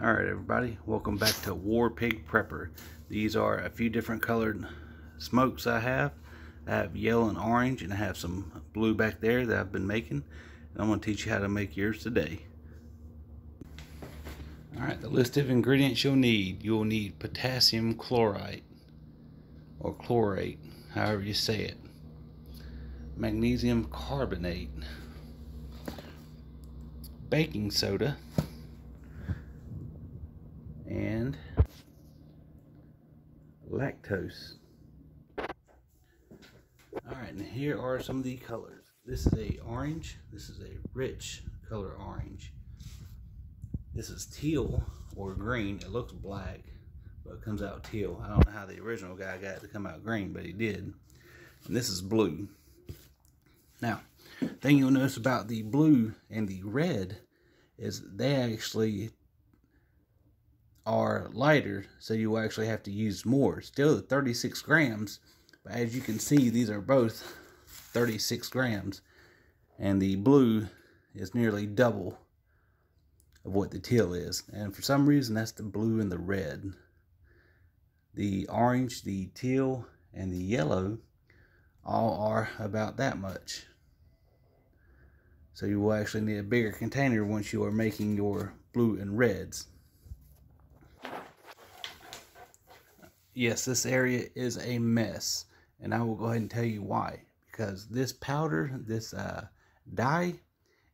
Alright everybody, welcome back to War Pig Prepper. These are a few different colored smokes I have. I have yellow and orange, and I have some blue back there that I've been making. And I'm going to teach you how to make yours today. Alright, the list of ingredients you'll need. You'll need potassium chloride, or chlorate, however you say it. Magnesium carbonate, baking soda, and lactose. Alright, and here are some of the colors. This is a orange. This is a rich color orange. This is teal or green. It looks black, but it comes out teal. I don't know how the original guy got it to come out green, but he did. And this is blue. Now, the thing you'll notice about the blue and the red is they actually are lighter, so you will actually have to use more. Still at 36 grams, but as you can see, these are both 36 grams, and the blue is nearly double of what the teal is. And for some reason, that's the blue and the red. The orange, the teal, and the yellow all are about that much. So you will actually need a bigger container once you are making your blue and reds. Yes, this area is a mess, and I will go ahead and tell you why. Because this powder, this dye,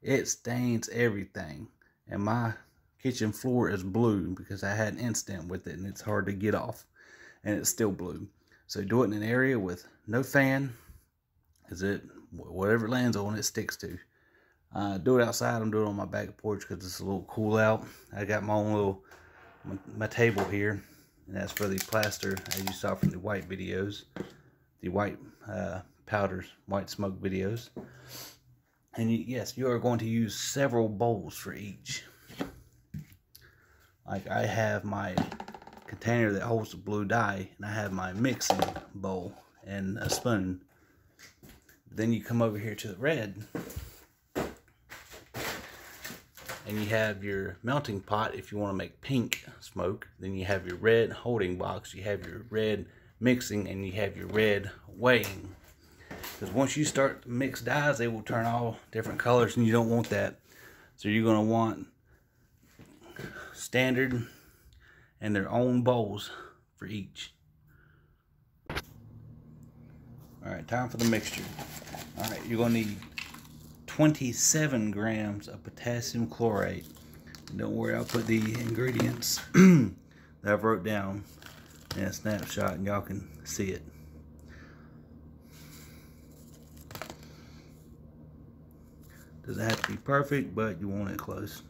it stains everything. And my kitchen floor is blue because I had an incident with it, and it's hard to get off, and it's still blue. So do it in an area with no fan, because whatever it lands on, it sticks to. Do it outside. I'm doing it on my back porch because it's a little cool out. I got my own little my table here. And that's for the plaster, as you saw from the white videos, the white powders, white smoke videos. And yes, you are going to use several bowls for each. Like I have my container that holds the blue dye, and I have my mixing bowl and a spoon. Then you come over here to the red, and you have your melting pot if you want to make pink smoke. Then you have your red holding box, you have your red mixing, and you have your red weighing. Because once you start to mix dyes, they will turn all different colors, and you don't want that. So you're going to want standard and their own bowls for each. Alright, time for the mixture. Alright, you're going to need 27 grams of potassium chlorate. Don't worry, I'll put the ingredients that I've wrote down in a snapshot, and y'all can see it. Doesn't have to be perfect, but you want it close.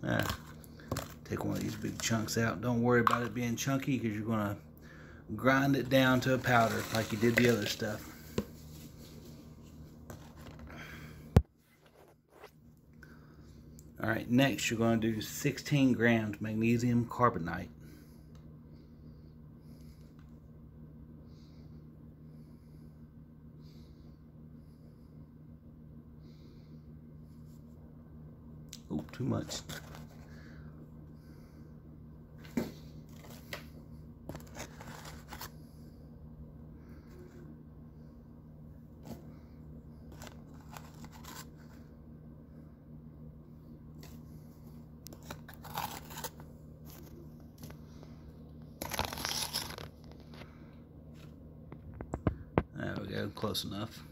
Take one of these big chunks out. Don't worry about it being chunky, because you're going to grind it down to a powder like you did the other stuff. Alright, next you're going to do 16 grams magnesium carbonate. Oh, too much. There we go, close enough.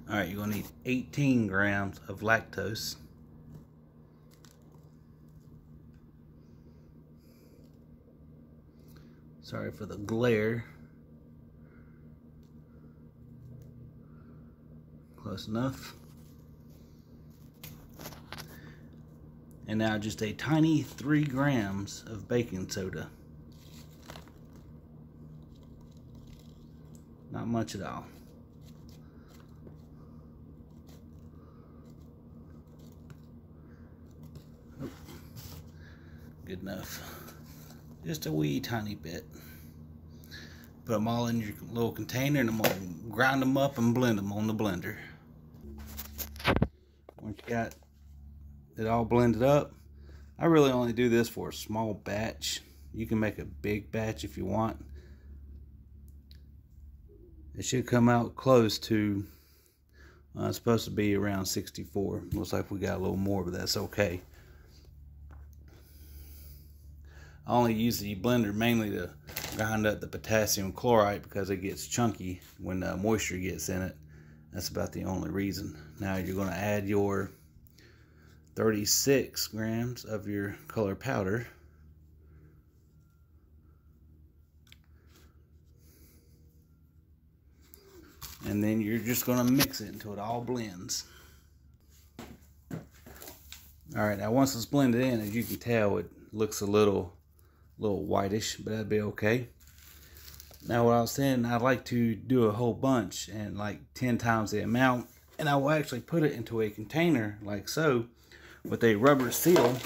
Alright, you're going to need 18 grams of lactose. Sorry for the glare. Close enough. And now just a tiny 3 grams of baking soda. Not much at all. Oh, good enough. Just a wee tiny bit. Put them all in your little container, and I'm going to grind them up and blend them on the blender. Once you got it all blended up, I really only do this for a small batch. You can make a big batch if you want. It should come out close to, it's supposed to be around 64. Looks like we got a little more, but that's okay. I only use the blender mainly to grind up the potassium chloride because it gets chunky when moisture gets in it. That's about the only reason. Now you're going to add your 36 grams of your color powder. And then you're just going to mix it until it all blends. Alright, now once it's blended in, as you can tell, it looks a little whitish, but that'd be okay. Now what I was saying, I like to do a whole bunch and like 10 times the amount, and I will actually put it into a container like so with a rubber seal.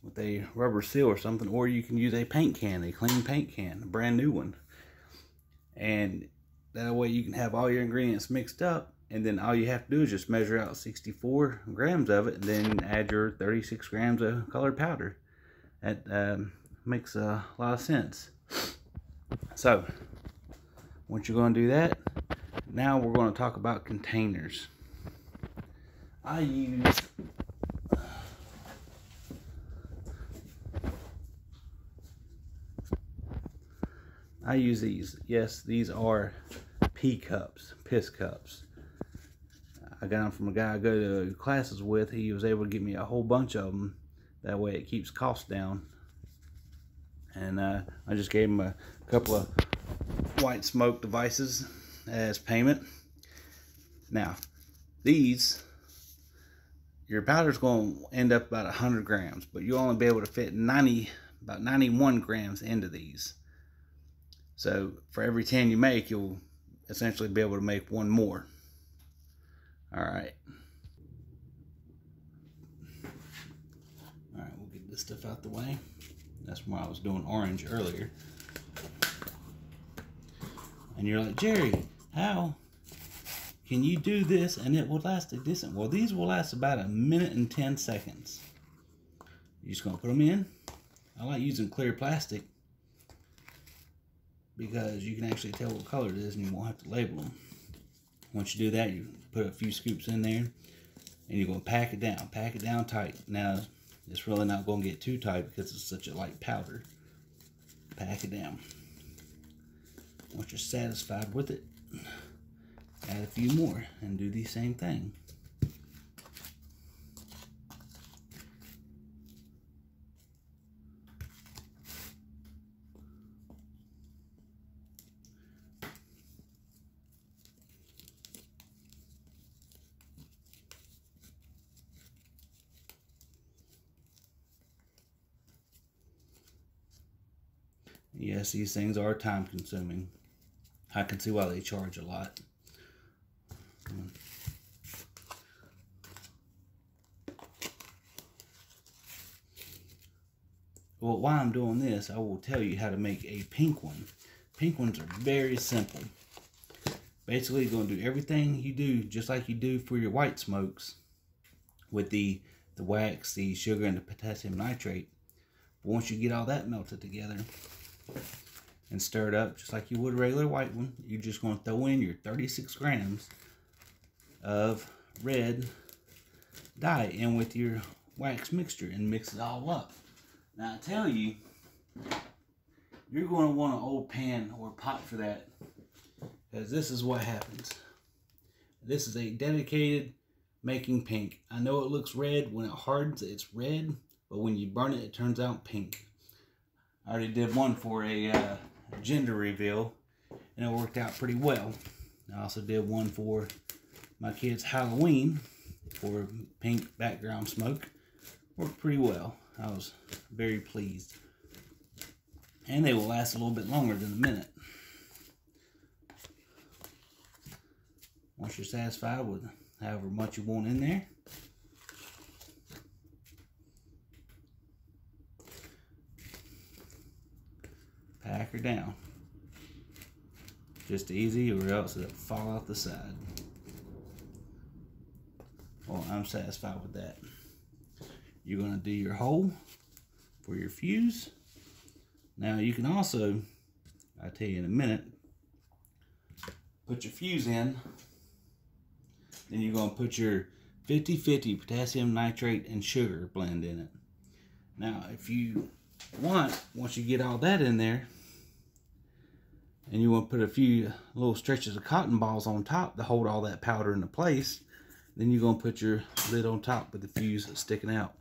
With a rubber seal or something, or you can use a paint can, a clean paint can, a brand new one. And that way you can have all your ingredients mixed up, and then all you have to do is just measure out 64 grams of it and then add your 36 grams of colored powder. That makes a lot of sense. So once you're going to do that, now we're going to talk about containers. I use these. Yes, these are pee cups, piss cups. I got them from a guy I go to classes with. He was able to give me a whole bunch of them. That way it keeps costs down. And I just gave him a couple of white smoke devices as payment. Now, these, your powder's going to end up about 100 grams, but you'll only be able to fit about 91 grams into these. So for every 10 you make, you'll essentially be able to make one more. Alright. Alright, we'll get this stuff out the way. That's why I was doing orange earlier. And you're like, Jerry, how can you do this and it will last a decent? Well, these will last about 1 minute and 10 seconds. You're just going to put them in. I like using clear plastic because you can actually tell what color it is and you won't have to label them. Once you do that, you put a few scoops in there and you're going to pack it down tight. Now, it's really not going to get too tight because it's such a light powder. Pack it down. Once you're satisfied with it, add a few more and do the same thing. Yes, these things are time consuming. I can see why they charge a lot. Well, while I'm doing this, I will tell you how to make a pink one. Pink ones are very simple. Basically, you're going to do everything you do just like you do for your white smokes with the wax, the sugar, and the potassium nitrate. But once you get all that melted together and stir it up just like you would a regular white one, you're just going to throw in your 36 grams of red dye in with your wax mixture and mix it all up. Now I tell you, you're going to want an old pan or pot for that, because this is what happens. This is a dedicated making pink. I know it looks red. When it hardens, it's red, but when you burn it, it turns out pink. I already did one for a gender reveal, and it worked out pretty well. I also did one for my kids' Halloween for pink background smoke. Worked pretty well. I was very pleased. And they will last a little bit longer than a minute. Once you're satisfied with however much you want in there, pack her down. Just easy, or else it'll fall off the side. Well, I'm satisfied with that. you're going to do your hole for your fuse. Now you can also, I'll tell you in a minute, put your fuse in. Then you're going to put your 50-50 potassium nitrate and sugar blend in it. Now if you want, once you get all that in there, and you want to put a few little stretches of cotton balls on top to hold all that powder into place, then you're going to put your lid on top with the fuse sticking out.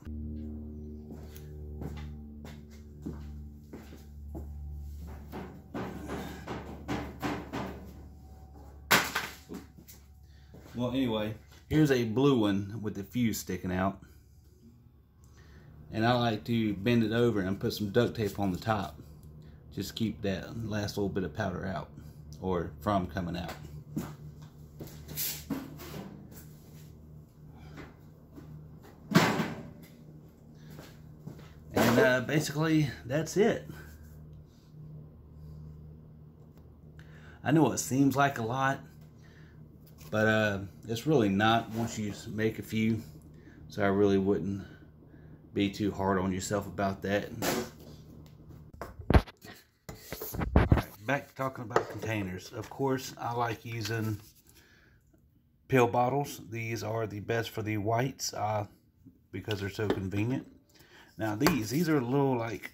Well, anyway, here's a blue one with the fuse sticking out. And I like to bend it over and put some duct tape on the top. Just keep that last little bit of powder out, or from coming out. And basically, that's it. I know it seems like a lot, but it's really not once you make a few. So I really wouldn't be too hard on yourself about that. Alright, back to talking about containers. Of course, I like using pill bottles. These are the best for the whites because they're so convenient. Now these are a little, like,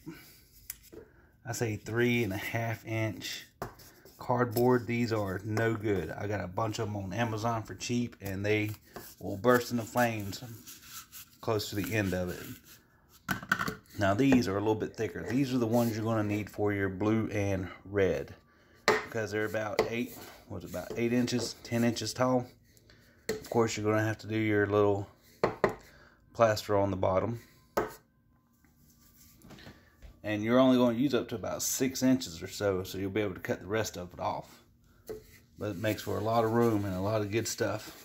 I say 3.5 inch cardboard. These are no good. I got a bunch of them on Amazon for cheap, and they will burst into flames close to the end of it. Now these are a little bit thicker. These are the ones you're going to need for your blue and red, because they're about 8 inches, 10 inches tall. Of course, you're going to have to do your little plaster on the bottom, and you're only going to use up to about 6 inches or so you'll be able to cut the rest of it off. But it makes for a lot of room and a lot of good stuff,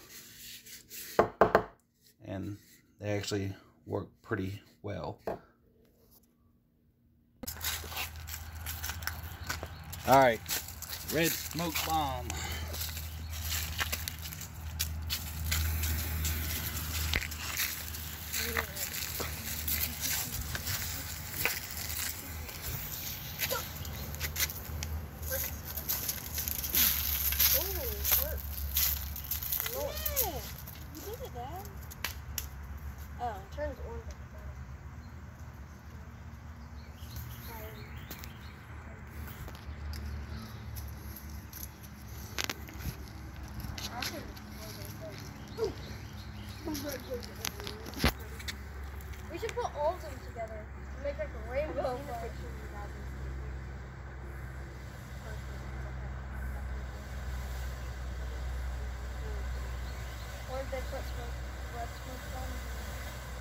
and they actually work pretty well. Alright, red smoke bomb. Turns orange. We should put all of them together to make like a rainbow. Or if they put red smoke bombs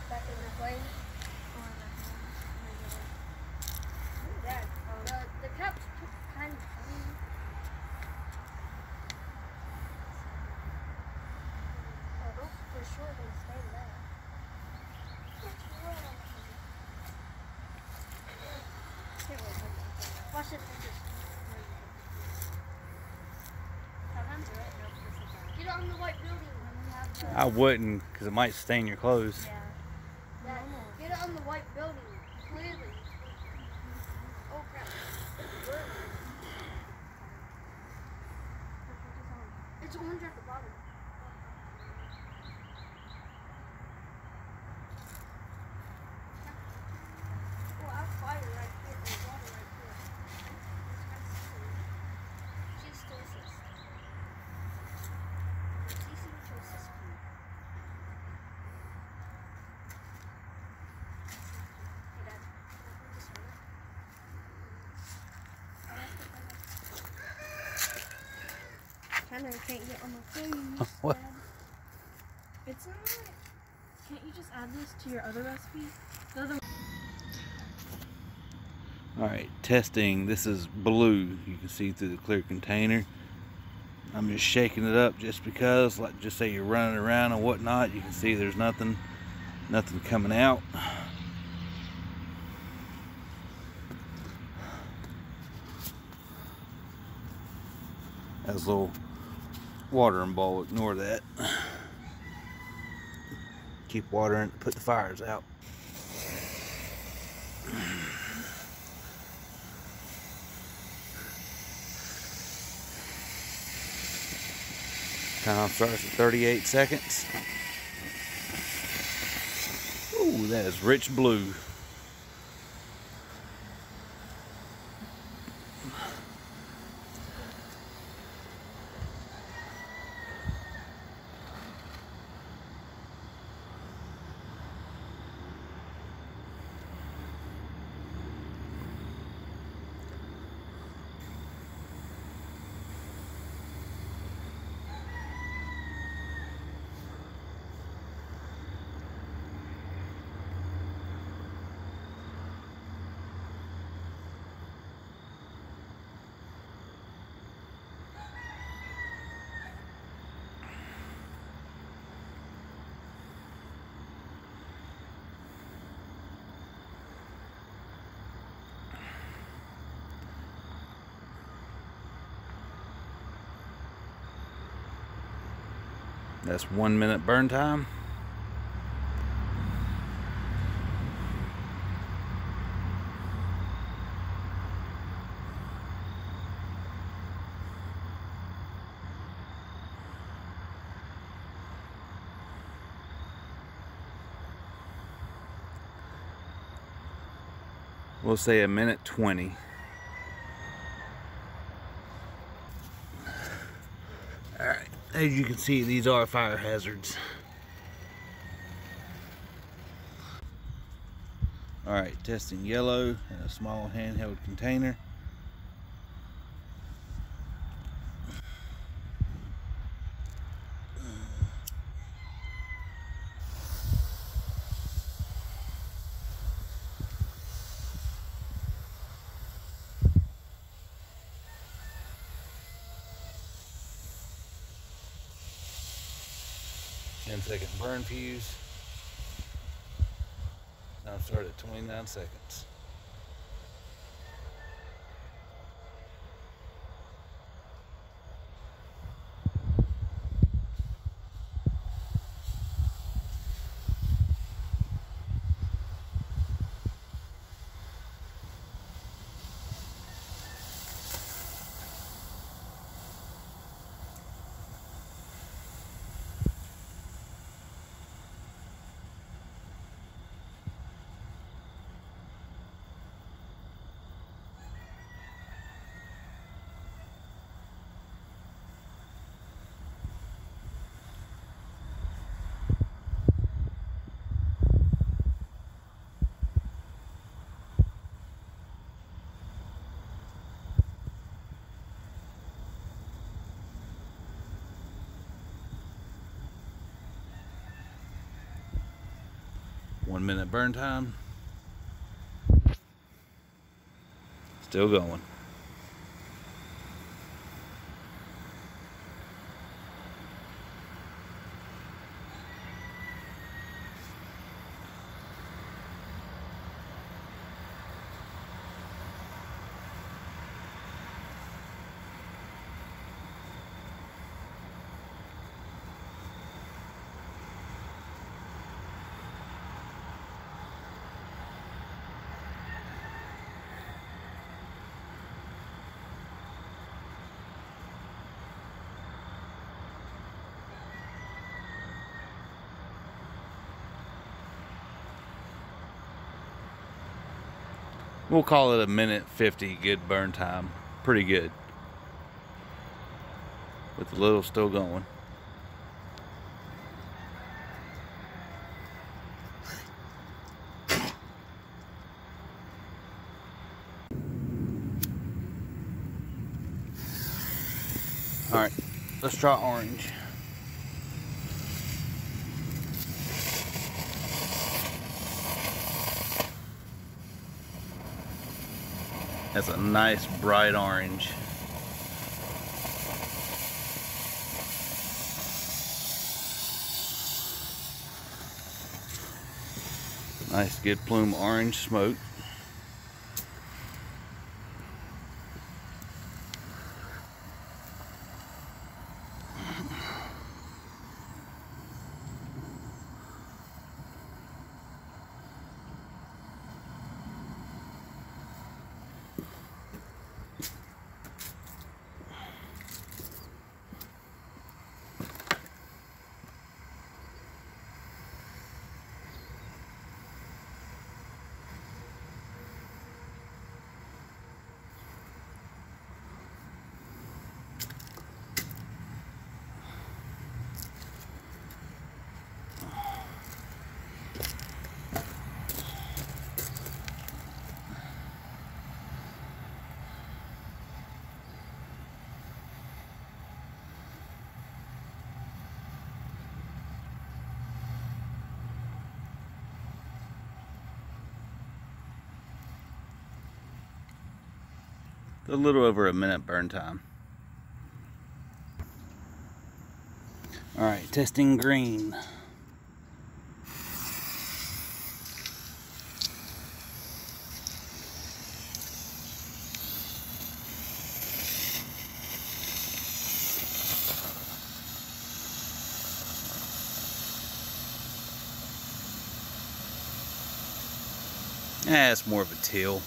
back in the flame. Yeah, the cap's kind of funny. Oh, those for sure they stay there. Watch it. Get on the white building. I wouldn't, because it might stain your clothes. Yeah. Get it on the white building. Clearly. Oh crap. It's orange at the bottom. Oh, I have fire right here. There's water right here. She's to assist. Ceasing to assist me. Hey, Dad. This one. Kinda can't get on my face. What? Dad. It's not. Can't you just add this to your other recipe? The other. Alright, testing. This is blue. You can see through the clear container. I'm just shaking it up just because, like, just say you're running around and whatnot, you can see there's nothing coming out. That's a little watering bowl. Ignore that. Keep watering to put the fires out. Time starts at 38 seconds. Ooh, that is rich blue. That's 1 minute burn time. We'll say 1:20. Alright, as you can see, these are fire hazards. Alright, testing yellow in a small handheld container. Ten-second burn fuse. Now start at 29 seconds. One minute burn time. Still going. We'll call it 1:50 good burn time. Pretty good. With the little still going. Alright, let's try orange. That's a nice bright orange. Nice good plume orange smoke. A little over a minute burn time. Alright, testing green. It's more of a teal.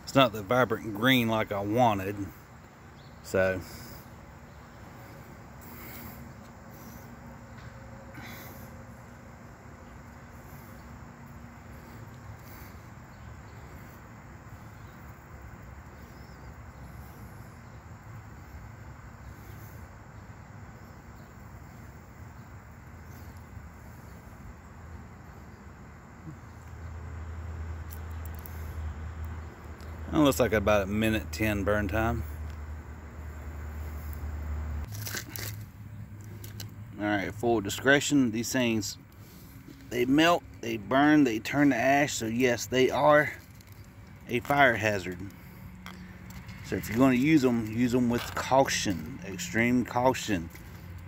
It's not the vibrant green like I wanted, so it looks like about 1:10 burn time. Alright, full discretion, these things, they melt, they burn, they turn to ash, so yes, they are a fire hazard. So if you're going to use them with caution, extreme caution.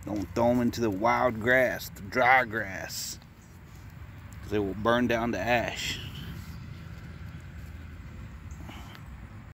Don't throw them into the wild grass, the dry grass, because they will burn down to ash.